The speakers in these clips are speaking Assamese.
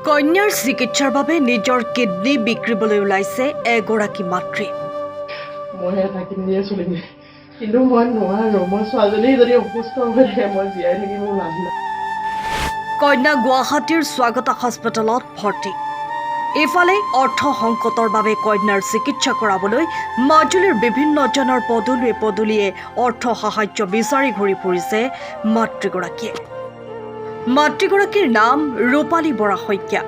কন্যাৰ চিকিৎসাৰ বাবে নিজৰ কিডনী বিক্ৰীবলৈ ওলাইছে এগৰাকী মাতৃ। মই এটা কিডনীয়ে চলিম, কিন্তু মই নোৱাৰো। মই ছোৱালীজনী যদি অসুস্থ হৈ থাকে, মই জীয়াই থাকি মোৰ লাভ নাই। কন্যা গুৱাহাটীৰ স্বাগতা হস্পিটেলত ভৰ্তি। ইফালে অৰ্থ সংকটৰ বাবে কন্যাৰ চিকিৎসা কৰাবলৈ মাজুলীৰ বিভিন্নজনৰ পদূলিয়ে অৰ্থ সাহায্য বিচাৰি ঘূৰি ফুৰিছে মাতৃগৰাকীয়ে। মাতৃগৰাকীৰ নাম ৰূপালী বৰা শইকীয়া।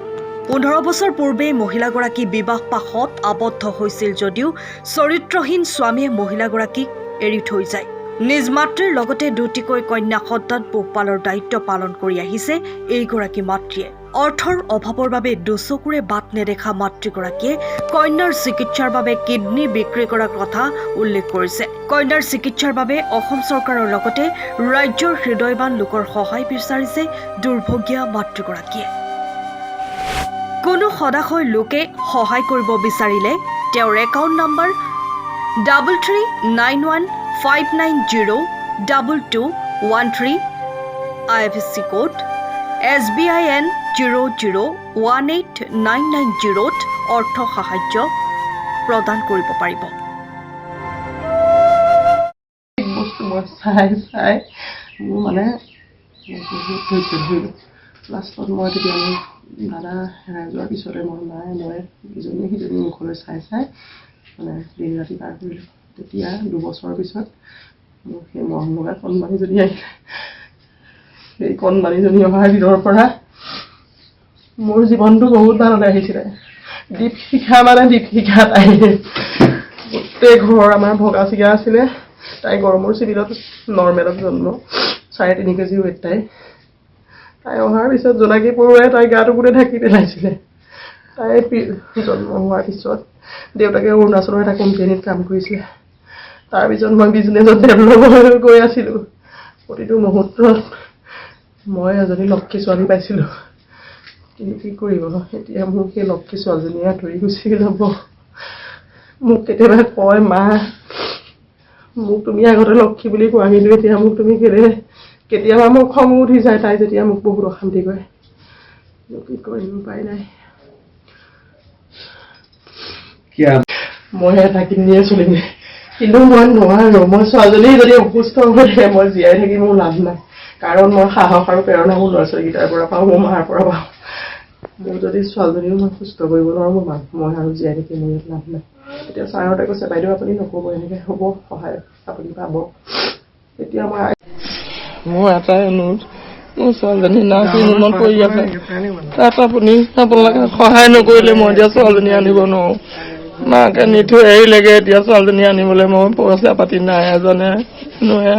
15 বছৰ পূৰ্বে মহিলাগৰাকী বিবাহ পাশত আবদ্ধ হৈছিল যদিও চৰিত্ৰহীন স্বামীয়ে মহিলাগৰাকীক এৰি থৈ যায়। নিজ মাতৃৰ লগতে দুটিকৈ কন্যা সন্তান পোহপালৰ দায়িত্ব পালন কৰি আহিছে এইগৰাকী মাতৃয়ে। অৰ্থৰ অভাৱৰ বাবে দুচকুৰে বাট নেদেখা মাতৃগৰাকীয়ে কন্যাৰ চিকিৎসাৰ বাবে কিডনী বিক্ৰী কৰাৰ কথা উল্লেখ কৰিছে। কন্যাৰ চিকিৎসাৰ বাবে অসম চৰকাৰৰ লগতে ৰাজ্যৰ হৃদয়বান লোকৰ সহায় বিচাৰিছে দুৰ্ভগীয়া মাতৃগৰাকীয়ে। কোনো সদাশয় লোকে সহায় কৰিব বিচাৰিলে তেওঁৰ account number 339159022213 IFSC code SBIN 00189990 অৰ্থ সাহায্য প্ৰদান কৰিব পাৰিব। বস্তু মই চাই মোৰ মানে বহুত ধৈৰ্য ধৰিলোঁ। লাষ্টত মই তেতিয়া মোৰ দাদা হেৰাই যোৱাৰ পিছতে মই ইজনী সিজনী মুখলৈ চাই মানে দিন ৰাতি পাৰ কৰিলোঁ। তেতিয়া 2 বছৰৰ পিছত মোৰ সেই মৰম লগা কণমানিজনী আহিলে। সেই কণমানিজনী অহাৰ দিনৰ পৰা মোৰ জীৱনটো বহুত ভাললৈ আহিছিলে। দীপশিখা তাই গোটেই ঘৰ আমাৰ ভগা চিগা আছিলে। তাই গড়মূৰ চিভিলত নৰ্মেলত জন্ম, 3.5 কেজি ৱেইট তাই অহাৰ পিছত জোনাকী পৰুৱাই তাই গাটো গোটেই ঢাকি পেলাইছিলে। তাই জন্ম হোৱাৰ পিছত দেউতাকে অৰুণাচলৰ এটা কোম্পানীত কাম কৰিছিলে। তাৰপিছত মই বিজনেছত ডেভেলপ হৈ গৈ আছিলোঁ। প্ৰতিটো মুহূৰ্তত মই এজনী লক্ষী ছোৱালী পাইছিলোঁ। কিন্তু কি কৰিব, এতিয়া মোক সেই লক্ষী ছোৱালীজনীয়ে ধৰি গুচি যাব। মোক কেতিয়াবা কয়, মা মোক তুমি আগতে লক্ষী বুলি কোৱা, কিন্তু এতিয়া মোক তুমি কেতিয়াবা মোক খং উঠি যায় তাই যেতিয়া মোক বহুত অশান্তি কৰে। কি কৰিম, উপায় নাই। মই এটা কিডনীয়ে চলিম, কিন্তু মই নোৱাৰো। মই ছোৱালীজনী যদি অসুস্থ হৈ থাকে, মই জীয়াই থাকি মোৰ লাভ নাই। কাৰণ মই সাহস আৰু প্ৰেৰণা মোৰ ল'ৰা ছোৱালীকেইটাৰ পৰা পাওঁ, মোৰ মাৰ পৰা পাওঁ। মোৰ যদি ছোৱালীজনীও মই সুস্থ কৰিব নোৱাৰোঁ, মই আৰু জীয়াই থাকি মোৰ ইয়াত লাভ নাই। এতিয়া ছাৰহঁতে কৈছে, বাইদেউ আপুনি নক'ব, এনেকৈ হ'ব, সহায় আপুনি পাব। এতিয়া মোৰ এটাই অনুৰোধ, মোৰ ছোৱালীজনী নাৰ্ছিঙত পৰি আছে, তাত আপোনালোকে সহায় নকৰিলে মই এতিয়া ছোৱালীজনী আনিব নোৱাৰোঁ। মাকে নি থৈ আহিলেগৈ, এতিয়া ছোৱালীজনী আনিবলৈ মই পইচা পাতি নাই। এজনে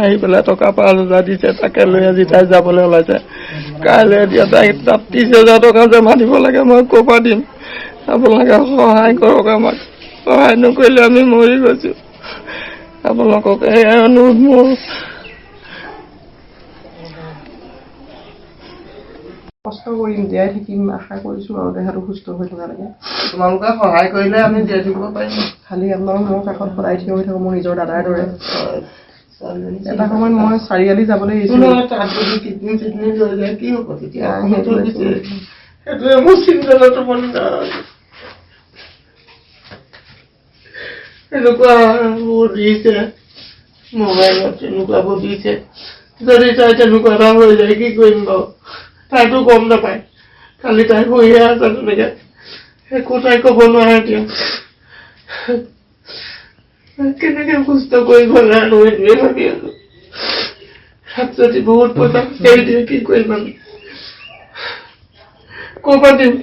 আহি পেলাই টকা 5,000 দিছে, তাকে লৈ আজি তাই যাবলৈ ওলাইছে। কাইলৈ এতিয়া তাইক তাত 30,000 টকা জমা দিব লাগে। মই ক'ৰ পৰা দিম? আপোনালোকে সহায় কৰক আমাক। সহায় নকৰিলে আমি মৰি গৈছোঁ। আপোনালোকক এয়াই অনুৰোধ মোৰ। কষ্ট কৰিম, জীয়াই থাকিম, আশা কৰিছোঁ আৰু দেহাটো সুস্থ হৈ থকালৈকে। তোমালোকে সহায় কৰিলে আমি জীয়াই থাকিব পাৰিম। খালি আপোনালোক মোৰ কাষত সদায় থিয় হৈ থাকক, মোৰ নিজৰ দাদাৰ দৰে। এটা সময়ত মই চাৰিআলি যাবলৈ কি হ'ব তেতিয়া? সেইটোৱে মোৰ চিন্তনত এনেকুৱা দিছে মোবাইলত, তেনেকুৱাবোৰ দিছে। যদি তাই তেনেকুৱা এটা হৈ যায় কি কৰিম বাৰু? তাইতো গম নাপায়, খালি তাই হৈয়ে আছে তেনেকে, একো তাই ক'ব নোৱাৰে। এতিয়া কেনেকে সুস্থ কৰিব আৰু এইটোৱে ভাবি আছো। যদি বহুত পইচা এৰি দিয়ে কি কৰিম আমি? ক'ৰ পৰা দিম?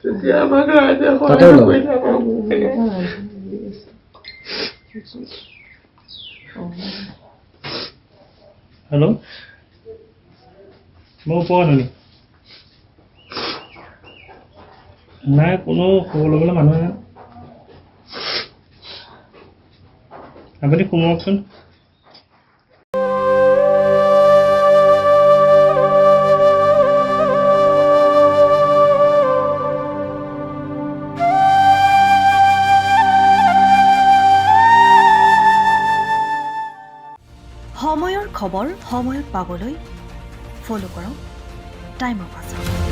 তেতিয়া আমাক ৰাইজে সহায় নকৰিলে হেল্ল', মই পোৱা নাই, কোনো খবৰ ল'বলৈ মানুহ নাই। আপুনি সোমাওকচোন। সময়ৰ খবৰ সময়ত পাবলৈ ফলো কৰক টাইম অফ আছাম।